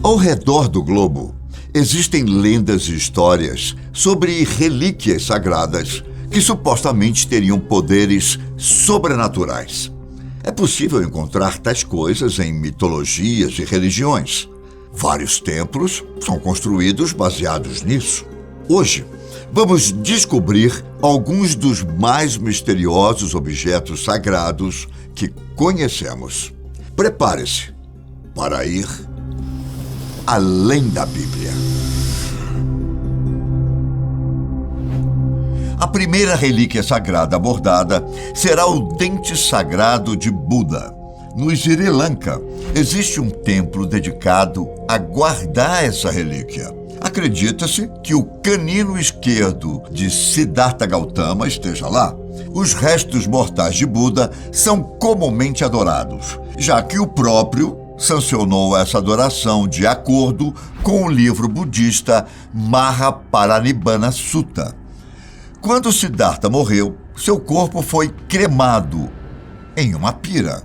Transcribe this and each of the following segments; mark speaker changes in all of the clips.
Speaker 1: Ao redor do globo, existem lendas e histórias sobre relíquias sagradas que supostamente teriam poderes sobrenaturais. É possível encontrar tais coisas em mitologias e religiões. Vários templos são construídos baseados nisso. Hoje, vamos descobrir alguns dos mais misteriosos objetos sagrados que conhecemos. Prepare-se para ir além da Bíblia. A primeira relíquia sagrada abordada será o dente sagrado de Buda. No Sri Lanka, existe um templo dedicado a guardar essa relíquia. Acredita-se que o canino esquerdo de Siddhartha Gautama esteja lá. Os restos mortais de Buda são comumente adorados, já que o próprio sancionou essa adoração de acordo com o livro budista Mahaparinibbana Sutta. Quando Siddhartha morreu, seu corpo foi cremado em uma pira.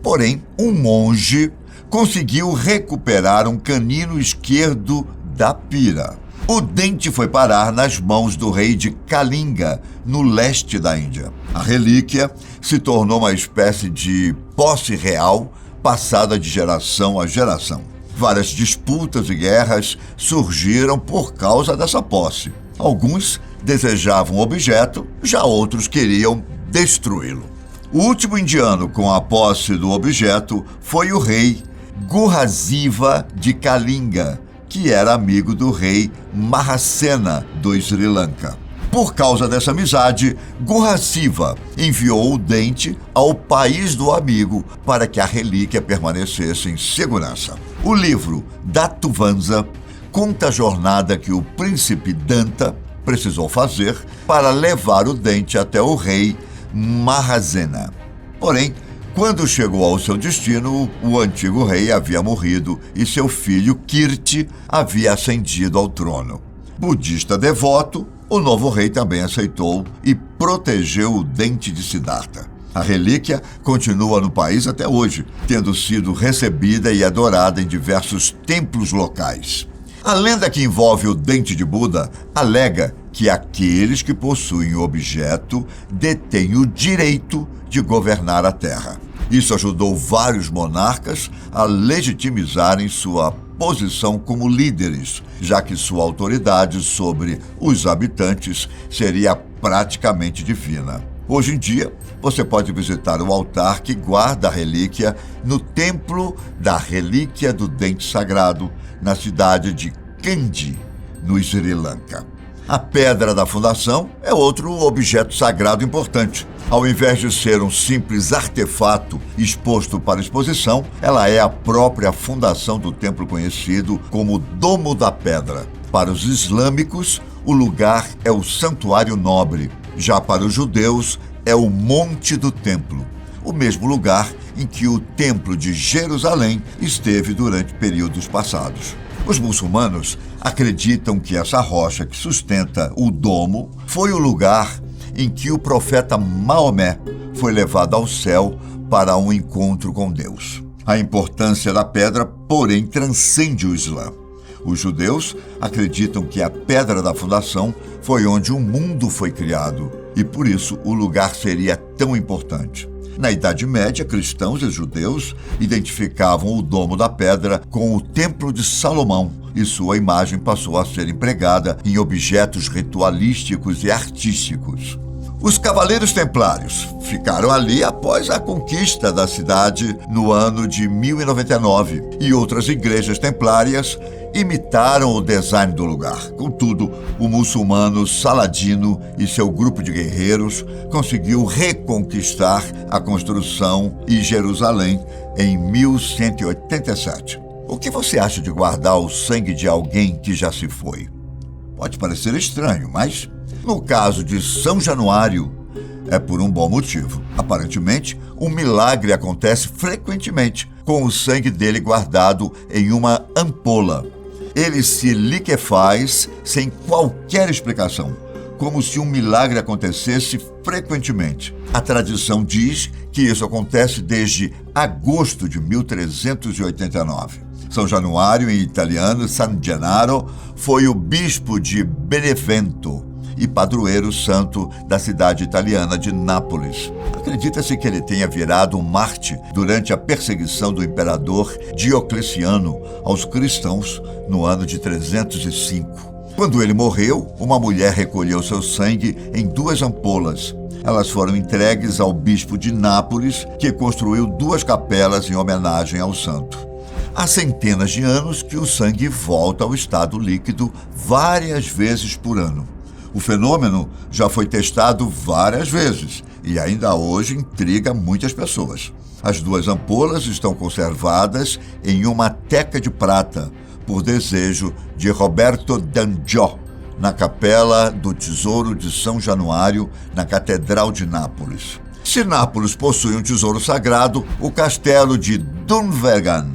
Speaker 1: Porém, um monge conseguiu recuperar um canino esquerdo da pira. O dente foi parar nas mãos do rei de Kalinga, no leste da Índia. A relíquia se tornou uma espécie de posse real passada de geração a geração. Várias disputas e guerras surgiram por causa dessa posse. Alguns desejavam o objeto, já outros queriam destruí-lo. O último indiano com a posse do objeto foi o rei Gurraziva de Kalinga, que era amigo do rei Mahasena do Sri Lanka. Por causa dessa amizade, Gurraziva enviou o dente ao país do amigo para que a relíquia permanecesse em segurança. O livro Dattuvamsa conta a jornada que o príncipe Danta precisou fazer para levar o dente até o rei Mahasena. Porém, quando chegou ao seu destino, o antigo rei havia morrido e seu filho Kirti havia ascendido ao trono. Budista devoto, o novo rei também aceitou e protegeu o dente de Siddhartha. A relíquia continua no país até hoje, tendo sido recebida e adorada em diversos templos locais. A lenda que envolve o dente de Buda alega que aqueles que possuem o objeto detêm o direito de governar a Terra. Isso ajudou vários monarcas a legitimizarem sua posição como líderes, já que sua autoridade sobre os habitantes seria praticamente divina. Hoje em dia, você pode visitar o altar que guarda a relíquia no Templo da Relíquia do Dente Sagrado, na cidade de Kandy, no Sri Lanka. A pedra da fundação é outro objeto sagrado importante. Ao invés de ser um simples artefato exposto para exposição, ela é a própria fundação do templo conhecido como Domo da Pedra. Para os islâmicos, o lugar é o Santuário Nobre. Já para os judeus, é o Monte do Templo, o mesmo lugar em que o Templo de Jerusalém esteve durante períodos passados. Os muçulmanos acreditam que essa rocha que sustenta o domo foi o lugar em que o profeta Maomé foi levado ao céu para um encontro com Deus. A importância da pedra, porém, transcende o Islã. Os judeus acreditam que a pedra da fundação foi onde o mundo foi criado e, por isso, o lugar seria tão importante. Na Idade Média, cristãos e judeus identificavam o Domo da Pedra com o Templo de Salomão e sua imagem passou a ser empregada em objetos ritualísticos e artísticos. Os Cavaleiros Templários ficaram ali após a conquista da cidade no ano de 1099 e outras igrejas templárias imitaram o design do lugar. Contudo, o muçulmano Saladino e seu grupo de guerreiros conseguiu reconquistar a construção e Jerusalém em 1187. O que você acha de guardar o sangue de alguém que já se foi? Pode parecer estranho, mas no caso de São Januário, é por um bom motivo. Aparentemente, um milagre acontece frequentemente com o sangue dele guardado em uma ampola. Ele se liquefaz sem qualquer explicação, como se um milagre acontecesse frequentemente. A tradição diz que isso acontece desde agosto de 1389. São Januário, em italiano, San Gennaro, foi o bispo de Benevento e padroeiro santo da cidade italiana de Nápoles. Acredita-se que ele tenha virado um mártir durante a perseguição do imperador Diocleciano aos cristãos no ano de 305. Quando ele morreu, uma mulher recolheu seu sangue em 2 ampolas. Elas foram entregues ao bispo de Nápoles, que construiu 2 capelas em homenagem ao santo. Há centenas de anos que o sangue volta ao estado líquido várias vezes por ano. O fenômeno já foi testado várias vezes e ainda hoje intriga muitas pessoas. As 2 ampolas estão conservadas em uma teca de prata, por desejo de Roberto d'Angiò, na Capela do Tesouro de São Januário, na Catedral de Nápoles. Se Nápoles possui um tesouro sagrado, o castelo de Dunvegan,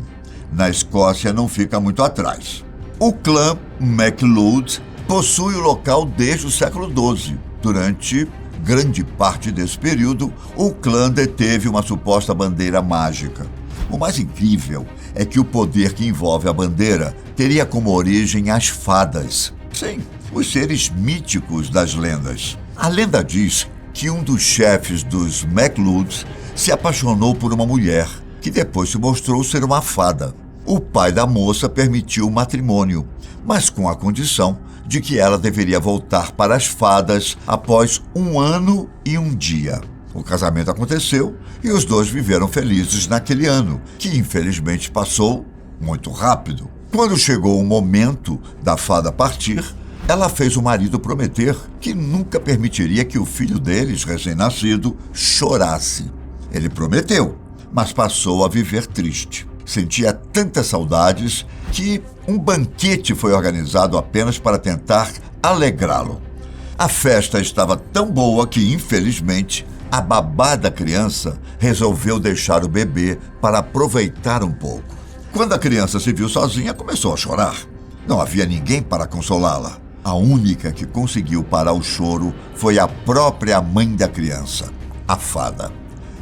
Speaker 1: na Escócia, não fica muito atrás. O clã MacLeod possui o local desde o século XII. Durante grande parte desse período, o clã deteve uma suposta bandeira mágica. O mais incrível é que o poder que envolve a bandeira teria como origem as fadas. Sim, os seres míticos das lendas. A lenda diz que um dos chefes dos MacLeods se apaixonou por uma mulher, que depois se mostrou ser uma fada. O pai da moça permitiu o matrimônio, mas com a condição de que ela deveria voltar para as fadas após 1 ano e 1 dia. O casamento aconteceu e os 2 viveram felizes naquele ano, que infelizmente passou muito rápido. Quando chegou o momento da fada partir, ela fez o marido prometer que nunca permitiria que o filho deles, recém-nascido, chorasse. Ele prometeu, mas passou a viver triste. Sentia tantas saudades que um banquete foi organizado apenas para tentar alegrá-lo. A festa estava tão boa que, infelizmente, a babá da criança resolveu deixar o bebê para aproveitar um pouco. Quando a criança se viu sozinha, começou a chorar. Não havia ninguém para consolá-la. A única que conseguiu parar o choro foi a própria mãe da criança, a fada.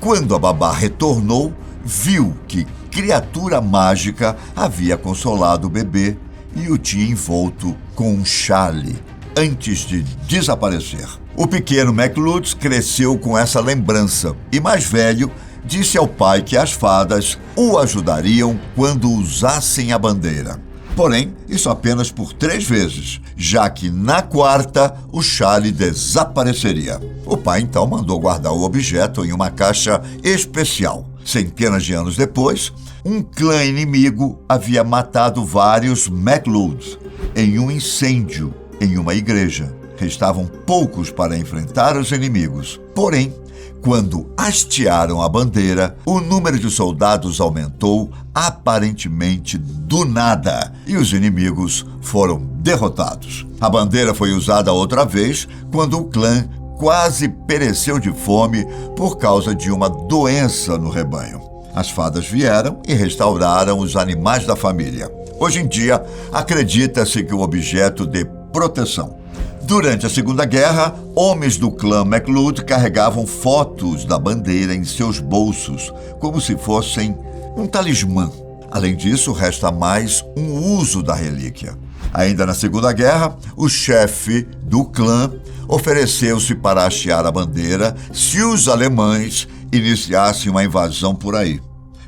Speaker 1: Quando a babá retornou, viu que criatura mágica havia consolado o bebê e o tinha envolto com um chale antes de desaparecer. O pequeno MacLeod cresceu com essa lembrança e, mais velho, disse ao pai que as fadas o ajudariam quando usassem a bandeira. Porém, isso apenas por 3 vezes, já que na 4ª o chale desapareceria. O pai então mandou guardar o objeto em uma caixa especial. Centenas de anos depois, um clã inimigo havia matado vários MacLeods em um incêndio em uma igreja. Restavam poucos para enfrentar os inimigos. Porém, quando hastearam a bandeira, o número de soldados aumentou aparentemente do nada e os inimigos foram derrotados. A bandeira foi usada outra vez quando o clã quase pereceu de fome por causa de uma doença no rebanho. As fadas vieram e restauraram os animais da família. Hoje em dia, acredita-se que o objeto dê proteção. Durante a Segunda Guerra, homens do clã MacLeod carregavam fotos da bandeira em seus bolsos, como se fossem um talismã. Além disso, resta mais um uso da relíquia. Ainda na Segunda Guerra, o chefe do clã ofereceu-se para hastear a bandeira se os alemães iniciassem uma invasão por aí.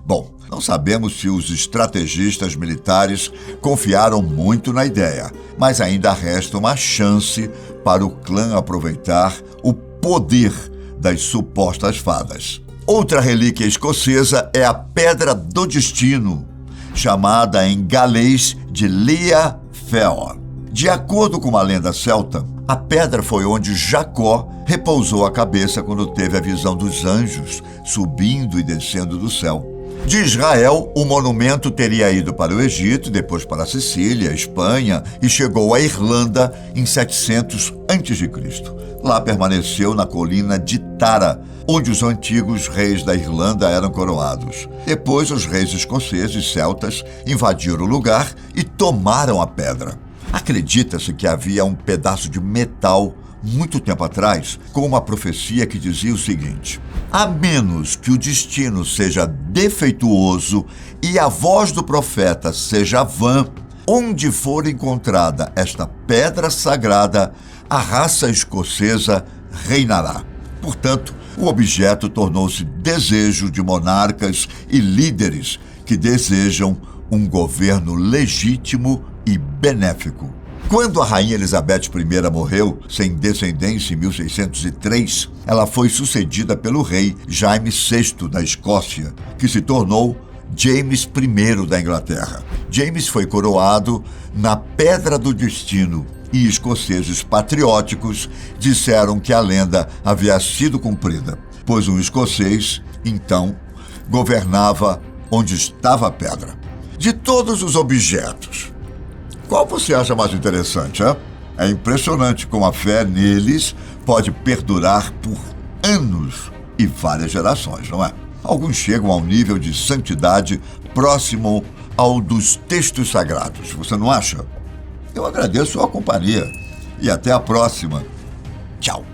Speaker 1: Bom, não sabemos se os estrategistas militares confiaram muito na ideia, mas ainda resta uma chance para o clã aproveitar o poder das supostas fadas. Outra relíquia escocesa é a Pedra do Destino, chamada em galês de Lia Feor. De acordo com uma lenda celta, a pedra foi onde Jacó repousou a cabeça quando teve a visão dos anjos subindo e descendo do céu. De Israel, o monumento teria ido para o Egito, depois para a Sicília, Espanha e chegou à Irlanda em 700 a.C. Lá permaneceu na colina de Tara, onde os antigos reis da Irlanda eram coroados. Depois, os reis escoceses e celtas invadiram o lugar e tomaram a pedra. Acredita-se que havia um pedaço de metal muito tempo atrás, com uma profecia que dizia o seguinte: a menos que o destino seja defeituoso e a voz do profeta seja vã, onde for encontrada esta pedra sagrada, a raça escocesa reinará. Portanto, o objeto tornou-se desejo de monarcas e líderes que desejam um governo legítimo e benéfico. Quando a rainha Elizabeth I morreu, sem descendência, em 1603, ela foi sucedida pelo rei Jaime VI da Escócia, que se tornou James I da Inglaterra. James foi coroado na Pedra do Destino e escoceses patrióticos disseram que a lenda havia sido cumprida, pois um escocês, então, governava onde estava a pedra. De todos os objetos, qual você acha mais interessante, hein? É impressionante como a fé neles pode perdurar por anos e várias gerações, não é? Alguns chegam ao nível de santidade próximo ao dos textos sagrados, você não acha? Eu agradeço a companhia e até a próxima. Tchau!